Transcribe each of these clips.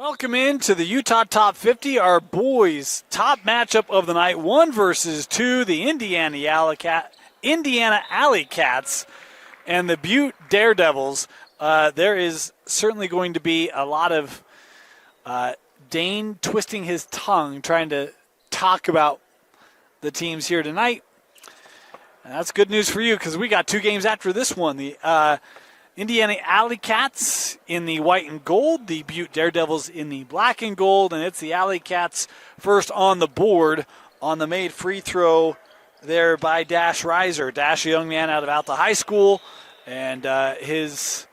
Welcome into the Utah Top 50, our boys' top matchup of the night. 1 versus 2, the Indiana Alley Cats and the Butte Daredevils. There is certainly going to be a lot of Dane twisting his tongue trying to talk about the teams here tonight. And that's good news for you because we got 2 games after this one. The Indiana Alley Cats in the white and gold, the Butte Daredevils in the black and gold, and it's the Alley Cats first on the board on the made free throw there by Dash Reiser. Dash, a young man out of Alta High School, and his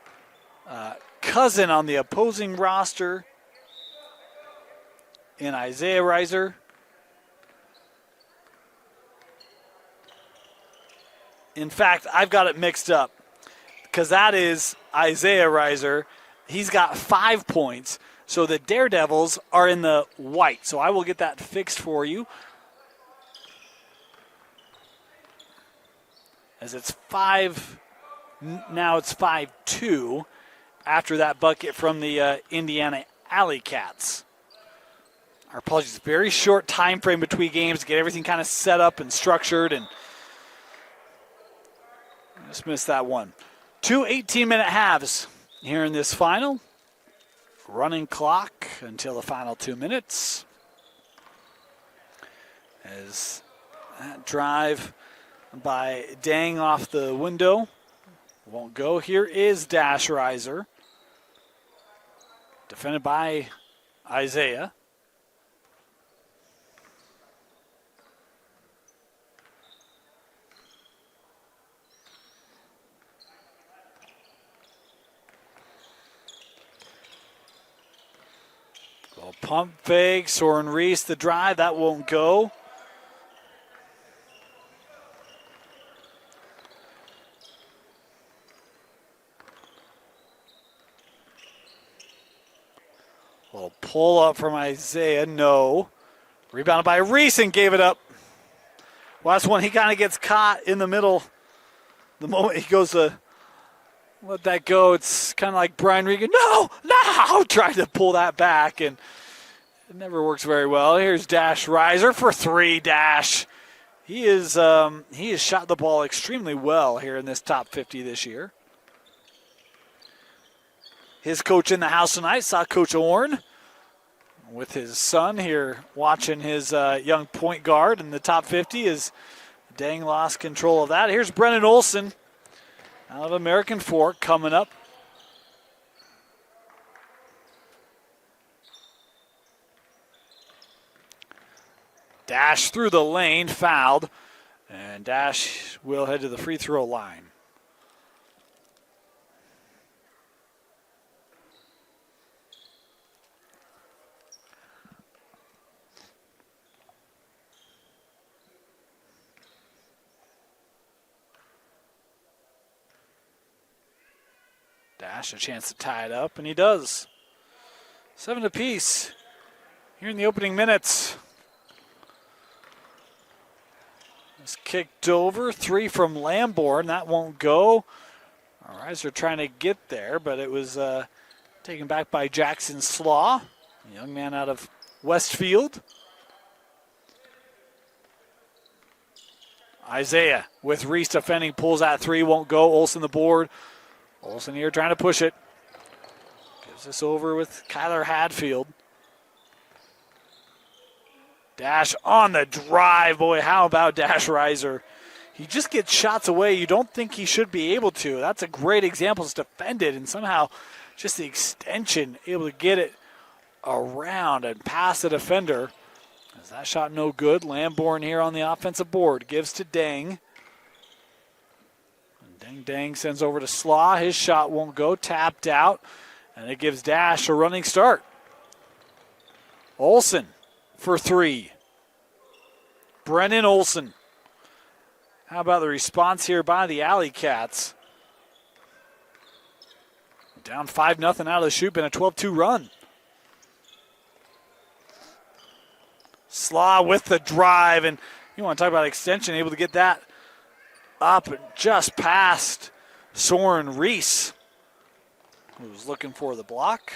cousin on the opposing roster in Isaiah Reiser. In fact, I've got it mixed up, because that is Isaiah Reiser. He's got 5 points. So the Daredevils are in the white. So I will get that fixed for you. As it's 5, now it's 5-2 after that bucket from the Indiana Alley Cats. Our apologies, very short time frame between games to get everything kind of set up and structured, and just missed that one. 2 18-minute halves here in this final. Running clock until the final 2 minutes. As that drive by Dang off the window won't go. Here is Dash Reiser. Defended by Isaiah. Pump fake, Soren Reese the drive, that won't go. Little pull up from Isaiah, no. Rebounded by Reese and gave it up. Well, that's when he kind of gets caught in the middle. The moment he goes to let that go, it's kind of like Brian Regan, no, trying to pull that back, and it never works very well. Here's Dash Reiser for 3. Dash. He has shot the ball extremely well here in this top 50 this year. His coach in the house tonight, saw Coach Orn with his son here watching his young point guard in the top 50 as Dang lost control of that. Here's Brennan Olson out of American Fork coming up. Dash through the lane, fouled, and Dash will head to the free throw line. Dash a chance to tie it up, and he does. 7 apiece here in the opening minutes. It's kicked over. 3 from Lamborn. That won't go. All right, so they're trying to get there, but it was taken back by Jackson Slaw, a young man out of Westfield. Isaiah with Reese defending, pulls that 3, won't go. Olsen the board. Olsen here trying to push it. Gives this over with Kyler Hadfield. Dash on the drive. Boy, how about Dash Reiser? He just gets shots away you don't think he should be able to. That's a great example. It's defended, and somehow just the extension, able to get it around and past the defender. Is that shot no good? Lamborn here on the offensive board. Gives to Dang. And Dang sends over to Slaw. His shot won't go. Tapped out. And it gives Dash a running start. Olsen for 3. Brennan Olsen. How about the response here by the Alley Cats? Down 5-0 out of the chute, been a 12-2 run. Slaw with the drive, and you want to talk about extension, able to get that up and just past Soren Reese, who was looking for the block.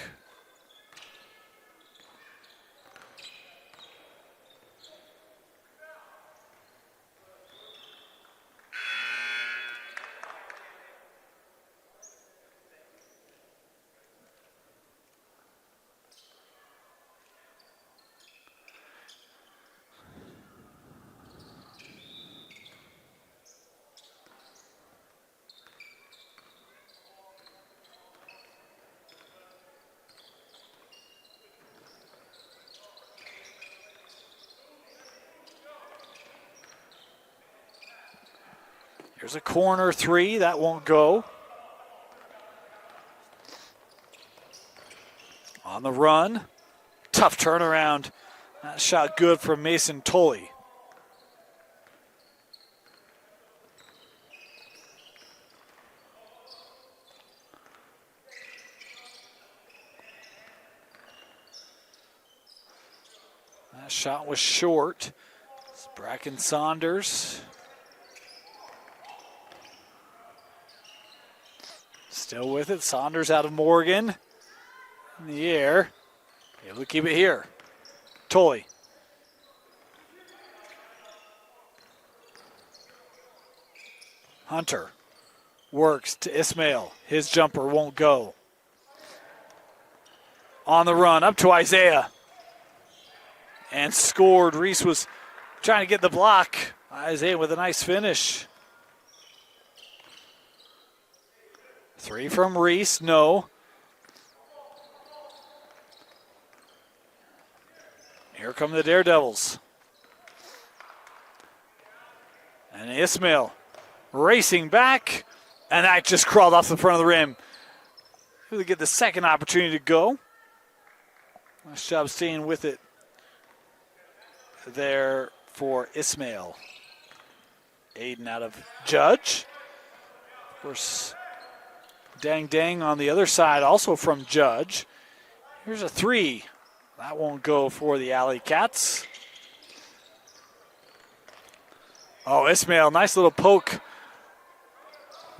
Here's a corner three. That won't go. On the run. Tough turnaround. That shot good from Mason Tolley. That shot was short. It's Bracken Saunders. Still with it. Saunders out of Morgan. In the air. Able to keep it here. Tolley. Hunter works to Ismail. His jumper won't go. On the run, up to Isaiah. And scored. Reese was trying to get the block. Isaiah with a nice finish. Three from Reese, no. Here come the Daredevils. And Ismail racing back. And that just crawled off the front of the rim. Really get the second opportunity to go. Nice job staying with it there for Ismail. Aiden out of Judge. Of course, Dang Dang on the other side, also from Judge. Here's a three. That won't go for the Alley Cats. Oh, Ismail, nice little poke.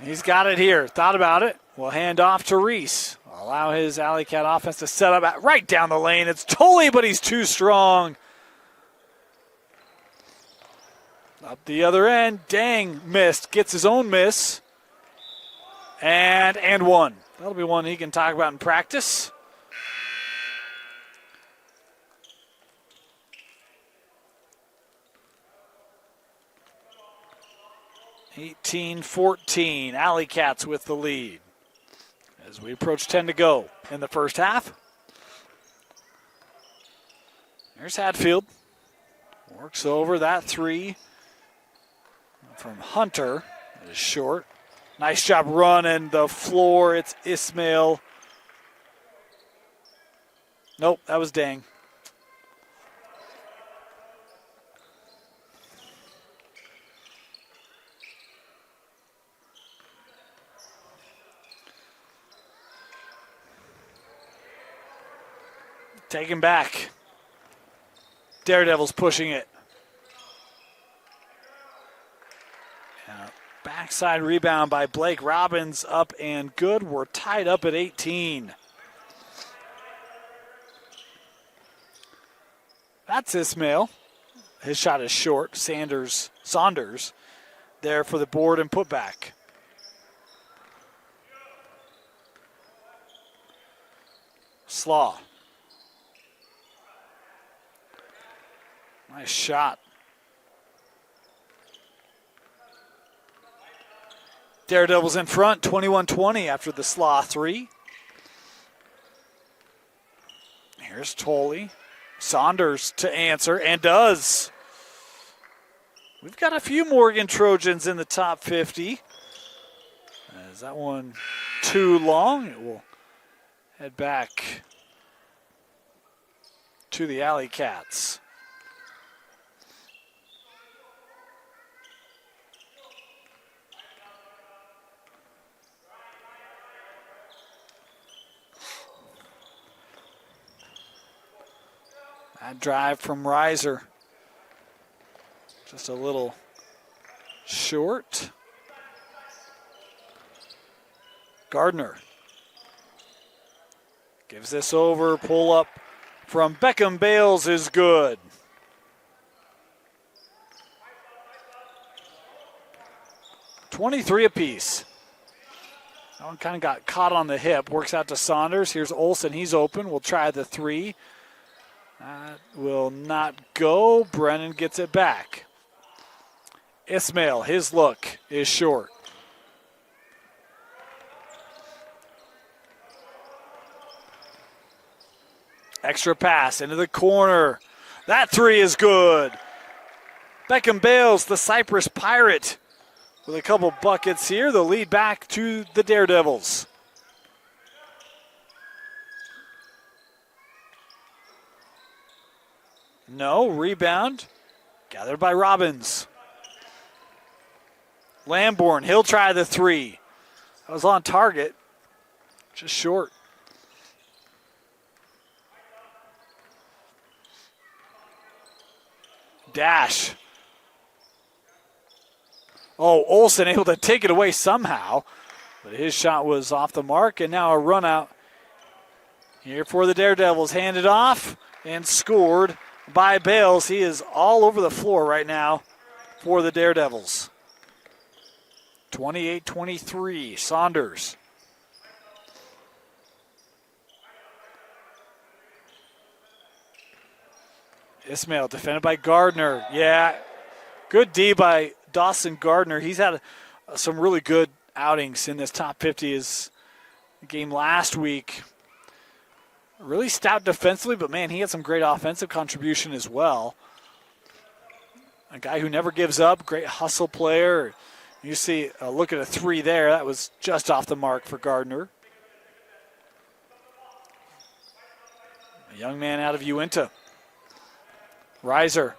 He's got it here. Thought about it. We'll hand off to Reese. Allow his Alley Cat offense to set up right down the lane. It's Tolley, but he's too strong. Up the other end. Dang missed. Gets his own miss. And one. That'll be one he can talk about in practice. (18-14). Alley Cats with the lead as we approach 10 to go in the first half. There's Hatfield. Works over that three from Hunter. It is short. Nice job running the floor. It's Ismail. Nope, that was Dang. Taken back. Daredevils pushing it. Backside rebound by Blake Robbins, up and good. We're tied up at 18. That's Ismail. His shot is short. Saunders there for the board and putback. Slaw. Nice shot. Daredevils in front, 21-20 after the Slaw three. Here's Tolley. Saunders to answer, and does. We've got a few Morgan Trojans in the top 50. Is that one too long? It will head back to the Alley Cats. That drive from Reiser. Just a little short. Gardner gives this over. Pull up from Beckham Bales is good. $23 apiece. That one kind of got caught on the hip. Works out to Saunders. Here's Olsen. He's open. We'll try the three. That will not go. Brennan gets it back. Ismail, his look is short. Extra pass into the corner. That three is good. Beckham Bales, the Cypress Pirate, with a couple buckets here. They'll lead back to the Daredevils. No, rebound. Gathered by Robbins. Lamborn, he'll try the three. That was on target. Just short. Dash. Oh, Olsen able to take it away somehow. But his shot was off the mark, and now a run out here for the Daredevils. Handed off and scored by Bales. He is all over the floor right now for the Daredevils. 28-23, Saunders. Ismail defended by Gardner. Yeah, good D by Dawson Gardner. He's had some really good outings in this top 50. His game last week. Really stout defensively, but man, he had some great offensive contribution as well. A guy who never gives up, great hustle player. You see a look at a three there. That was just off the mark for Gardner. A young man out of Uinta. Reiser.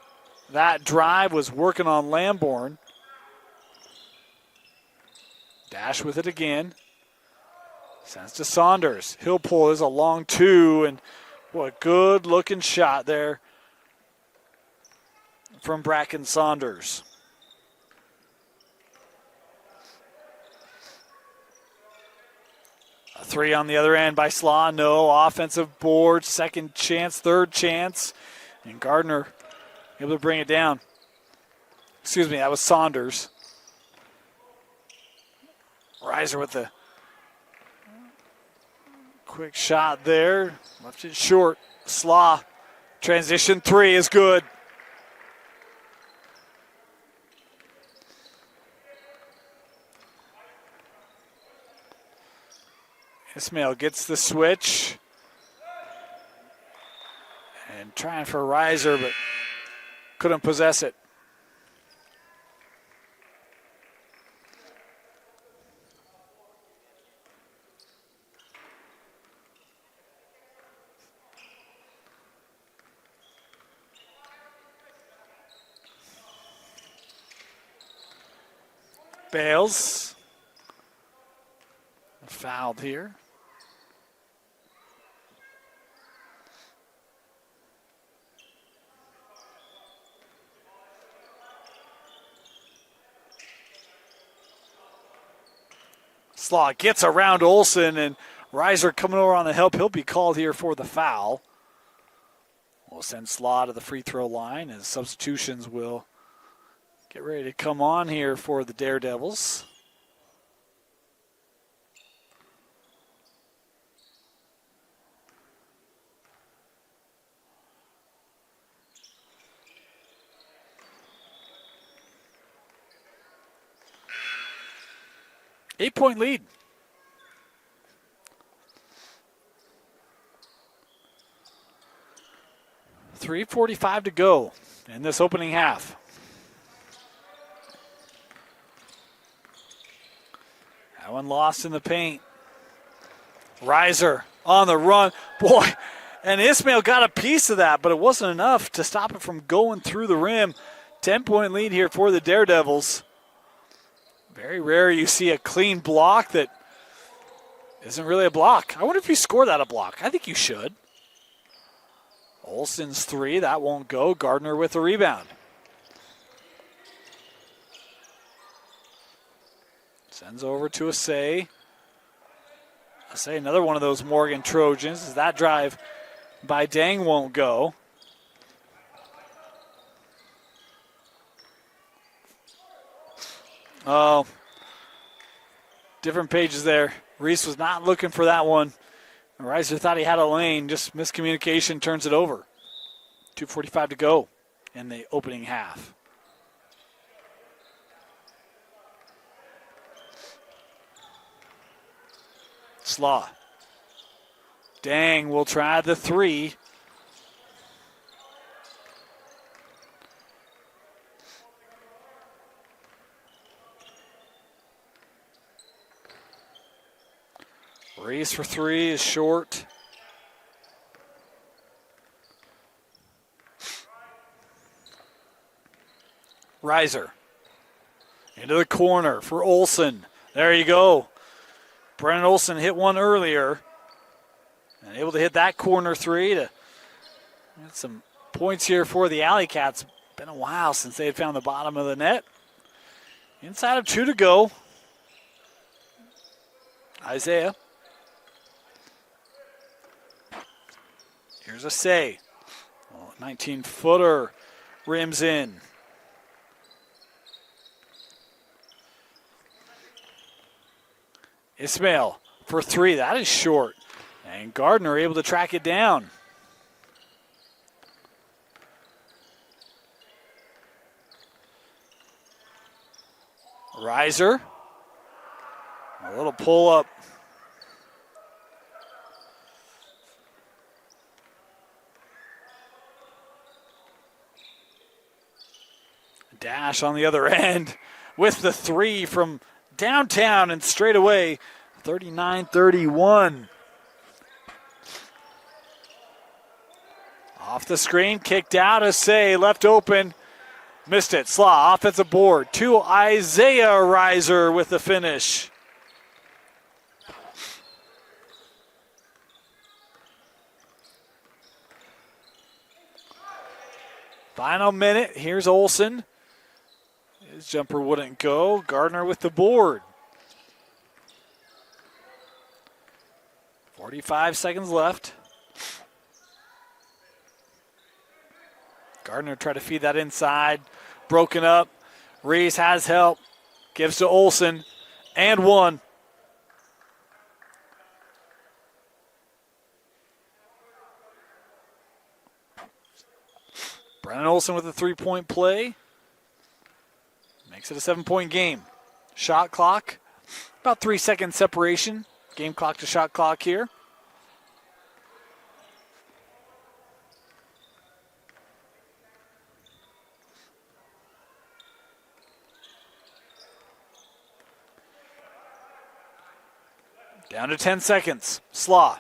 That drive was working on Lamborn. Dash with it again. Sends to Saunders. He'll pull. There's a long two, and what a good looking shot there from Bracken Saunders. A three on the other end by Slaw. No offensive board. Second chance, third chance. And Gardner able to bring it down. Excuse me, that was Saunders. Reiser with the quick shot there. Left it short. Slaw. Transition three is good. Ismail gets the switch. And trying for Reiser, but couldn't possess it. Bales. Fouled here. Slaw gets around Olsen, and Reiser coming over on the help. He'll be called here for the foul. We'll send Slaw to the free throw line, as substitutions will get ready to come on here for the Daredevils. Eight-point lead. .345 to go in this opening half. That one lost in the paint. Reiser on the run. Boy, and Ismail got a piece of that, but it wasn't enough to stop it from going through the rim. 10-point lead here for the Daredevils. Very rare you see a clean block that isn't really a block. I wonder if you score that a block. I think you should. Olsen's three, that won't go. Gardner with the rebound. Sends over to Asay. Asay, another one of those Morgan Trojans. As that drive by Dang won't go. Oh, different pages there. Reese was not looking for that one. Reiser thought he had a lane. Just miscommunication turns it over. 2:45 to go in the opening half. Slaw. Dang will try the three. Reese for three is short. Reiser into the corner for Olsen. There you go. Brennan Olsen hit one earlier and able to hit that corner three to get some points here for the Alley Cats. Been a while since they had found the bottom of the net. Inside of 2 to go. Isaiah. Here's a say. 19-footer rims in. Ismail for three. That is short. And Gardner able to track it down. Reiser. A little pull up. Dash on the other end with the three from downtown and straight away. 39-31. Off the screen, kicked out. Assay left open. Missed it. Slaw, offensive board. To Isaiah Reiser with the finish. Final minute. Here's Olsen. His jumper wouldn't go. Gardner with the board. 45 seconds left. Gardner tried to feed that inside. Broken up. Reese has help. Gives to Olsen. And one. Brennan Olsen with a three-point play. Makes it a 7-point game. Shot clock. About 3 second separation. Game clock to shot clock here. Down to 10 seconds. Slaw.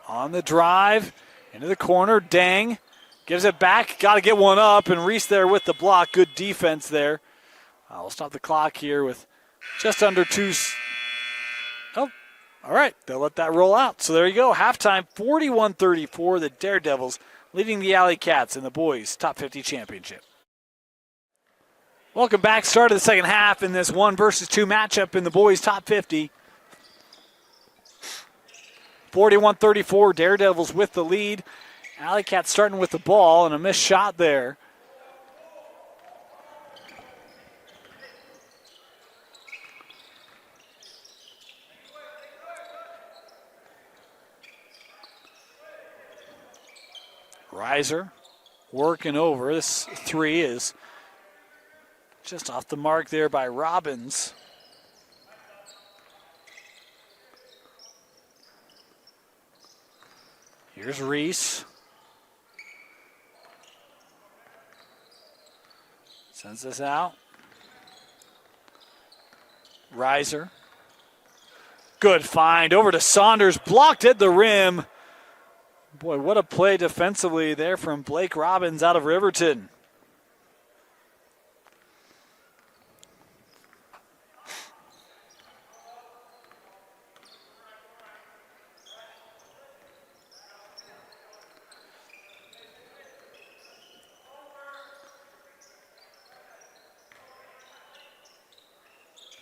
On the drive. Into the corner. Dang. Gives it back. Got to get one up. And Reese there with the block. Good defense there. We'll stop the clock here with just under 2. Oh, all right. They'll let that roll out. So there you go. Halftime, 41-34. The Daredevils leading the Alley Cats in the boys' Top 50 championship. Welcome back. Start of the second half in this 1 versus 2 matchup in the boys' Top 50. 41-34. Daredevils with the lead. Alley Cats starting with the ball and a missed shot there. Reiser working over. This three is just off the mark there by Robbins. Here's Reese. Sends this out. Reiser. Good find over to Saunders. Blocked at the rim. Boy, what a play defensively there from Blake Robbins out of Riverton.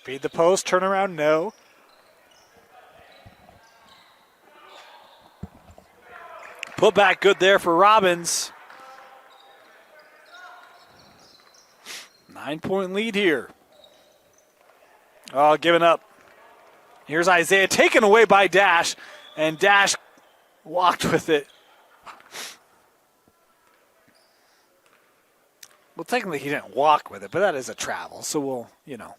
Feed the post, turnaround, no. Put back good there for Robbins. 9-point lead here. Oh, giving up. Here's Isaiah taken away by Dash, and Dash walked with it. Well, technically he didn't walk with it, but that is a travel, so we'll, you know.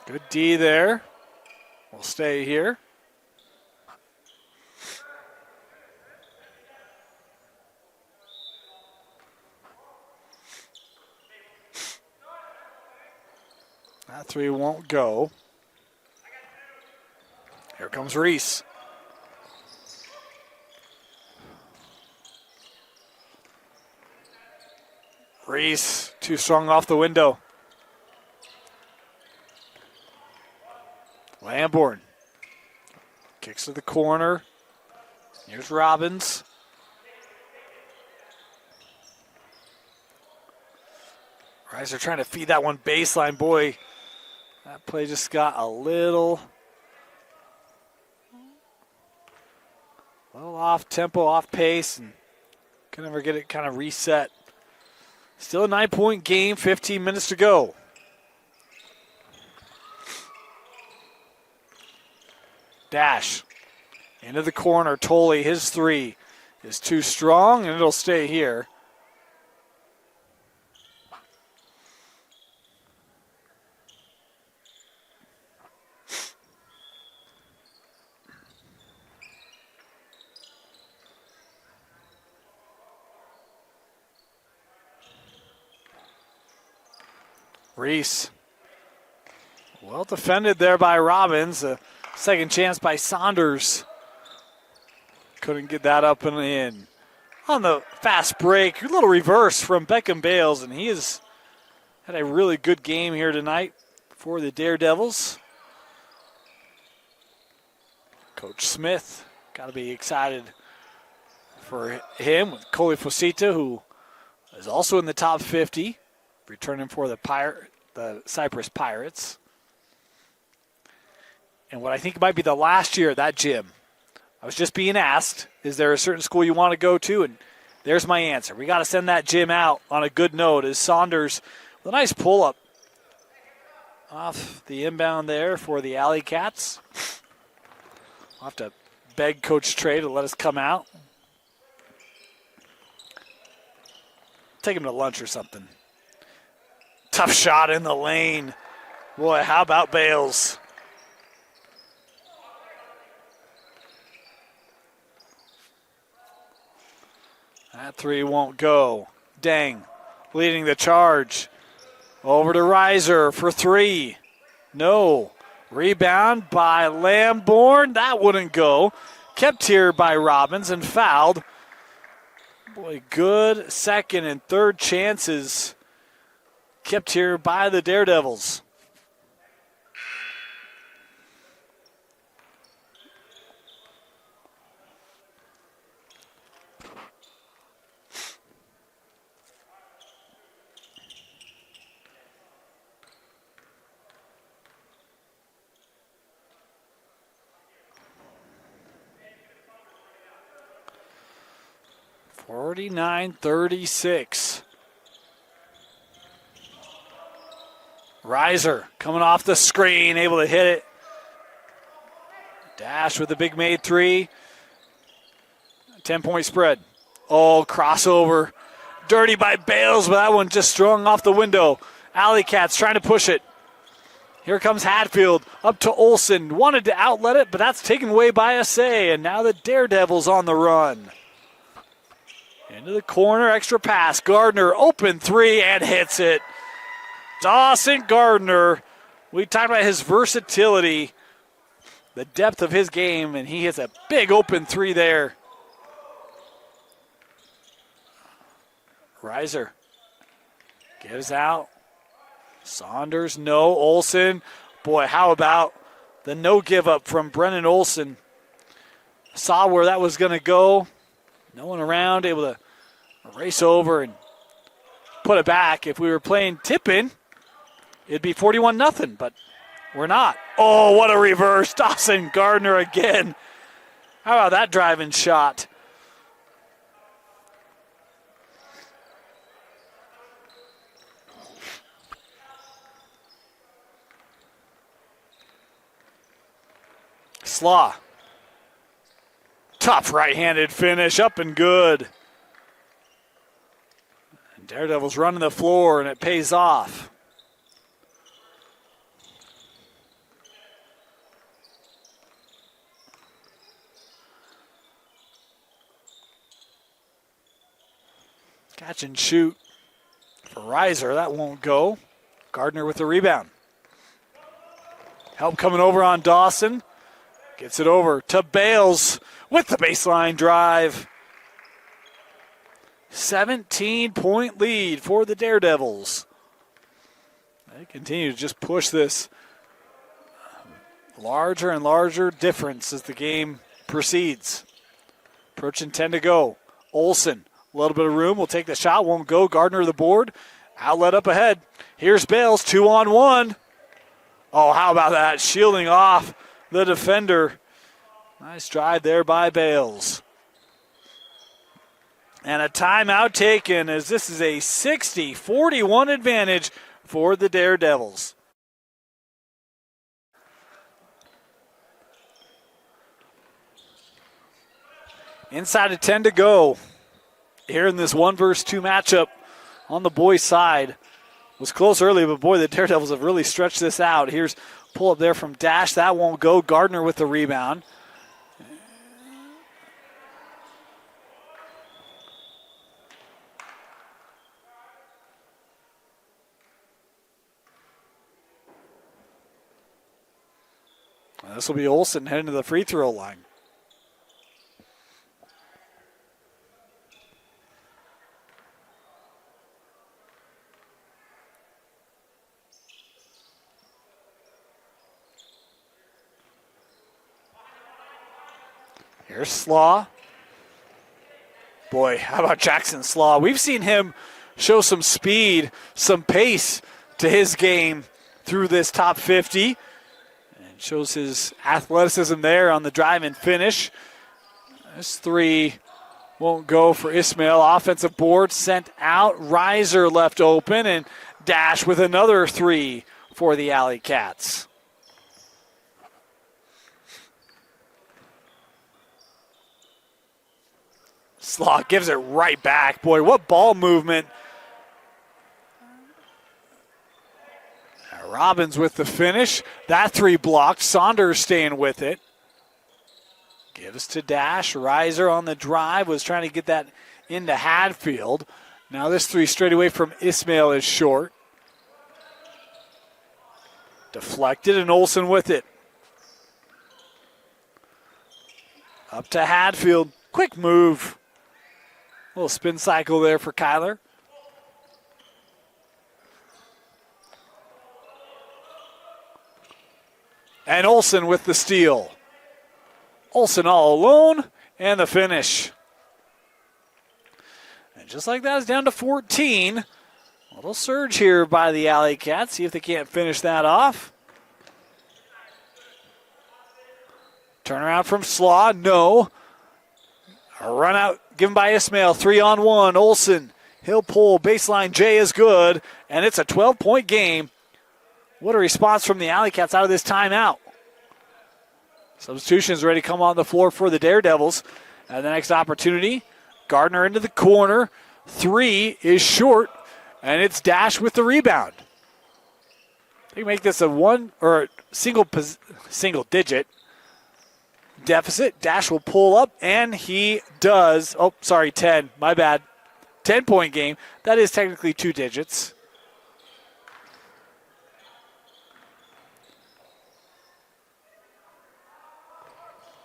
Good D there. We'll stay here. That three won't go. Here comes Reese. Reese, too strong off the window. Lamborn kicks to the corner. Here's Robbins. Reiser trying to feed that one baseline. Boy, that play just got a little off tempo, off pace, and can never get it kind of reset. Still a 9-point game, 15 minutes to go. Dash into the corner. Tolley, his three is too strong, and it'll stay here. Reese, well defended there by Robbins. A second chance by Saunders. Couldn't get that up and in. On the fast break, a little reverse from Beckham Bales, and he has had a really good game here tonight for the Daredevils. Coach Smith, got to be excited for him with Coley Fosita, who is also in the top 50. Returning for the Cypress Pirates. And what I think might be the last year at that gym. I was just being asked, is there a certain school you want to go to? And there's my answer. We got to send that gym out on a good note as Saunders with a nice pull-up off the inbound there for the Alley Cats. I'll have to beg Coach Trey to let us come out. Take him to lunch or something. Tough shot in the lane. Boy, how about Bales? That three won't go. Dang, leading the charge. Over to Reiser for three. No. Rebound by Lamborn. That wouldn't go. Kept here by Robbins and fouled. Boy, good second and third chances kept here by the Daredevils. (49-36). Reiser coming off the screen, able to hit it. Dash with the big made three. 10-point spread. Oh, crossover. Dirty by Bales, but that one just strung off the window. Alley Cats trying to push it. Here comes Hatfield up to Olsen. Wanted to outlet it, but that's taken away by Assay. And now the Daredevils on the run. Into the corner, extra pass. Gardner, open three, and hits it. Dawson Gardner, we talked about his versatility, the depth of his game, and he hits a big open three there. Reiser gives out. Saunders, no. Olsen, boy, how about the no give up from Brennan Olsen? Saw where that was going to go. No one around, able to race over and put it back. If we were playing tip-in, it'd be 41-0, but we're not. Oh, what a reverse. Dawson Gardner again. How about that driving shot? Slaw. Tough right-handed finish, up and good. And Daredevils running the floor, and it pays off. Catch and shoot for Reiser. That won't go. Gardner with the rebound. Help coming over on Dawson. Gets it over to Bales with the baseline drive. 17-point lead for the Daredevils. They continue to just push this larger and larger difference as the game proceeds. Approaching 10 to go. Olsen, a little bit of room, will take the shot, won't go. Gardner the board. Outlet up ahead. Here's Bales, 2-on-1. Oh, how about that? Shielding off the defender. Nice drive there by Bales. And a timeout taken as this is a 60-41 advantage for the Daredevils. Inside of 10 to go. Here in this 1-versus-2 matchup on the boys' side. Was close early, but boy, the Daredevils have really stretched this out. Here's pull up there from Dash. That won't go. Gardner with the rebound. This will be Olsen heading to the free throw line. Here's Slaw. Boy, how about Jackson Slaw? We've seen him show some speed, some pace to his game through this top 50. And shows his athleticism there on the drive and finish. This three won't go for Ismail. Offensive board sent out. Riser left open, and Dash with another three for the Alley Cats. Slaw gives it right back. Boy, what ball movement. Robbins with the finish. That three blocked. Saunders staying with it. Gives to Dash. Riser on the drive was trying to get that into Hadfield. Now this three straight away from Ismail is short. Deflected and Olsen with it. Up to Hadfield. Quick move. Little spin cycle there for Kyler. And Olsen with the steal. Olsen all alone, and the finish. And just like that, it's down to 14. A little surge here by the Alley Cats. See if they can't finish that off. Turnaround from Slaw, no. A run out given by Ismail, 3-on-1. Olsen, he'll pull, baseline J is good, and it's a 12-point game. What a response from the Alley Cats out of this timeout. Substitutions ready to come on the floor for the Daredevils. And the next opportunity, Gardner into the corner. Three is short, and it's Dash with the rebound. They can make this a one or single digit deficit. Dash will pull up, and he does. Oh, sorry, 10. My bad. 10-point game. That is technically two digits.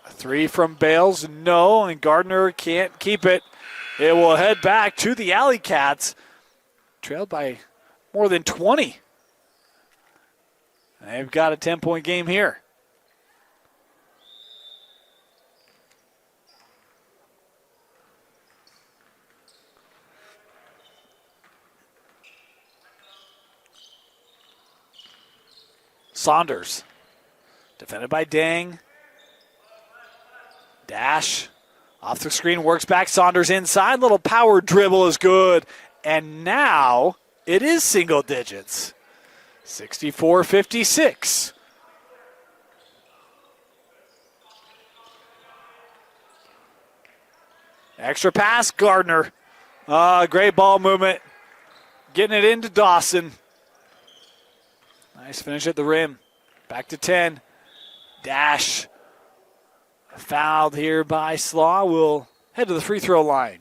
A three from Bales, no, and Gardner can't keep it. It will head back to the Alley Cats, trailed by more than 20. They've got a 10-point game here. Saunders, defended by Dang. Dash, off the screen, works back. Saunders inside, little power dribble is good. And now it is single digits, 64-56. Extra pass, Gardner. Great ball movement, getting it into Dawson. Nice finish at the rim. Back to 10. Dash. Fouled here by Slaw. Will head to the free throw line.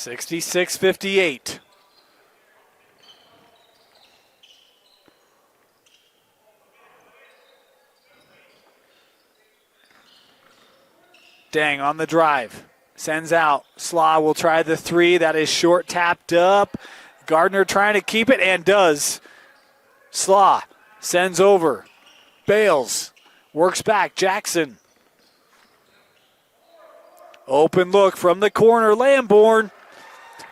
66-58. Dang on the drive. Sends out. Slaw will try the three. That is short, tapped up. Gardner trying to keep it and does. Slaw sends over. Bales works back. Jackson. Open look from the corner. Lamborn.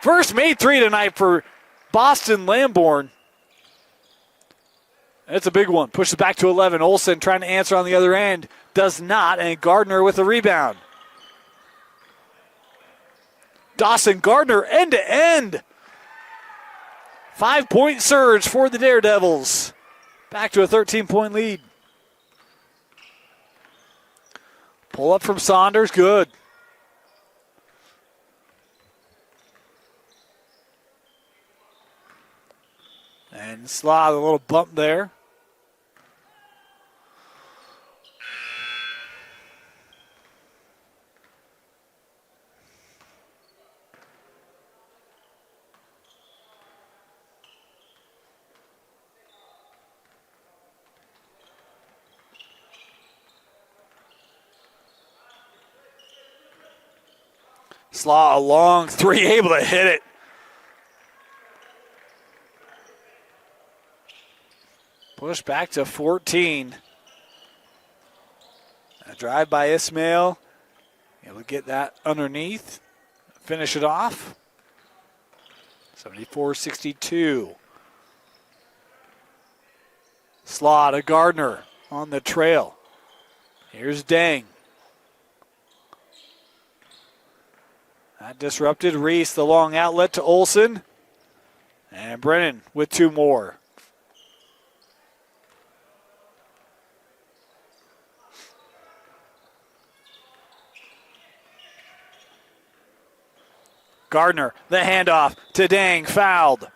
First made three tonight for Boston Lamborn. That's a big one. Pushes back to 11. Olsen trying to answer on the other end. Does not. And Gardner with the rebound. Dawson Gardner end to end. 5-point surge for the Daredevils. Back to a 13-point lead. Pull up from Saunders. Good. And Slaw, a little bump there. Slaw, a long three, able to hit it. Push back to 14. A drive by Ismail. Able to get that underneath. Finish it off. 74-62. Slaw to Gardner on the trail. Here's Dang. That disrupted. Reese, the long outlet to Olsen. And Brennan with two more. Gardner, the handoff to Dang, fouled.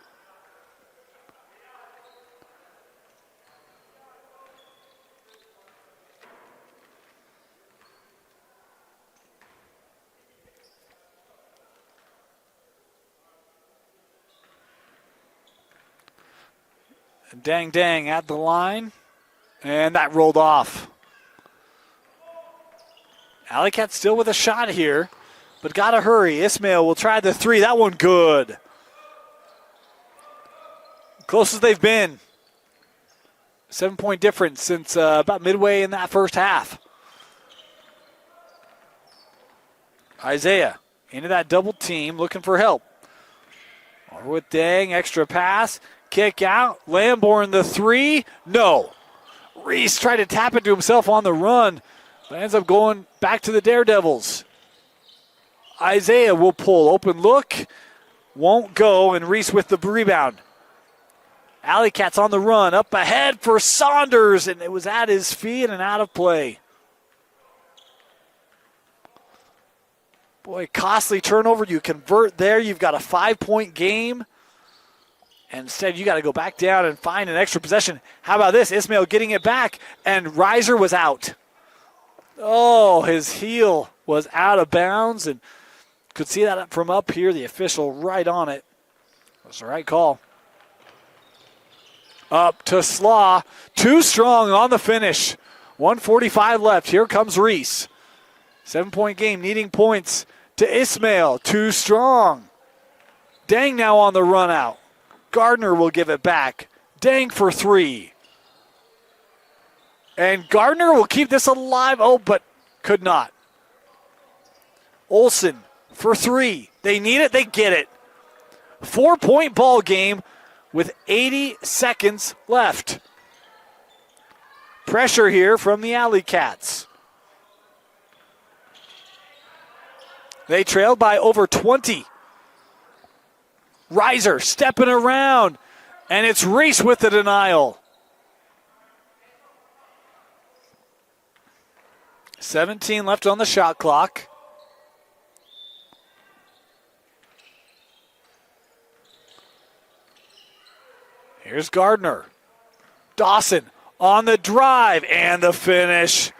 Dang at the line, and that rolled off. Alley Cat still with a shot here, but got to hurry. Ismail will try the three. That one good. Closest they've been. 7-point difference since about midway in that first half. Isaiah into that double team, looking for help. Over with Dang, extra pass. Kick out. Lamborn the three. No. Reese tried to tap it to himself on the run, but ends up going back to the Daredevils. Isaiah will pull. Open look. Won't go, and Reese with the rebound. Alley Cat's on the run. Up ahead for Saunders, and it was at his feet and out of play. Boy, costly turnover. You convert there. You've got a 5-point game. And instead, you got to go back down and find an extra possession. How about this? Ismail getting it back, and Reiser was out. Oh, his heel was out of bounds, and could see that from up here. The official right on it. That's the right call. Up to Slaw. Too strong on the finish. 1:45 left. Here comes Reese. 7-point game, needing points to Ismail. Too strong. Dang now on the run out. Gardner will give it back. Dang for three. And Gardner will keep this alive. Oh, but could not. Olsen for three. They need it. They get it. 4-point ball game with 80 seconds left. Pressure here from the Alley Cats. They trailed by over 20. Reiser stepping around, and it's Reese with the denial. 17 left on the shot clock. Here's Gardner. Dawson on the drive and the finish.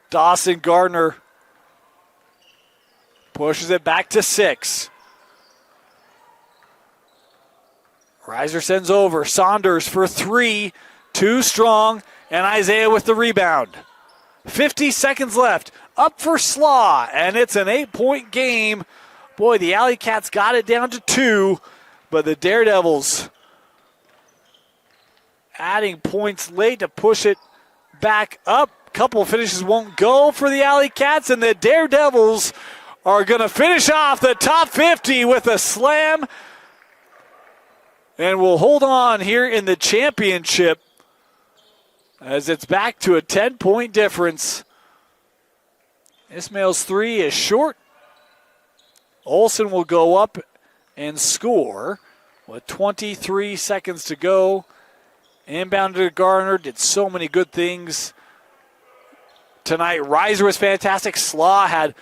Dawson Gardner pushes it back to 6. Reiser sends over. Saunders for three. Too strong. And Isaiah with the rebound. 50 seconds left. Up for Slaw. And it's an 8-point game. Boy, the Alley Cats got it down to 2. But the Daredevils adding points late to push it back up. Couple finishes won't go for the Alley Cats. And the Daredevils are going to finish off the top 50 with a slam. And we'll hold on here in the championship as it's back to a 10-point difference. Ismail's three is short. Olsen will go up and score with 23 seconds to go. Inbound to Garner, did so many good things tonight. Reiser was fantastic. Slaw had,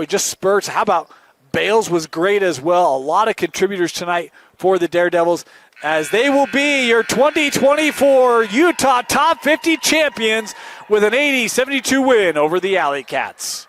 just spurts. How about Bales was great as well. A lot of contributors tonight for the Daredevils, as they will be your 2024 Utah Top 50 champions with an 80-72 win over the Alley Cats.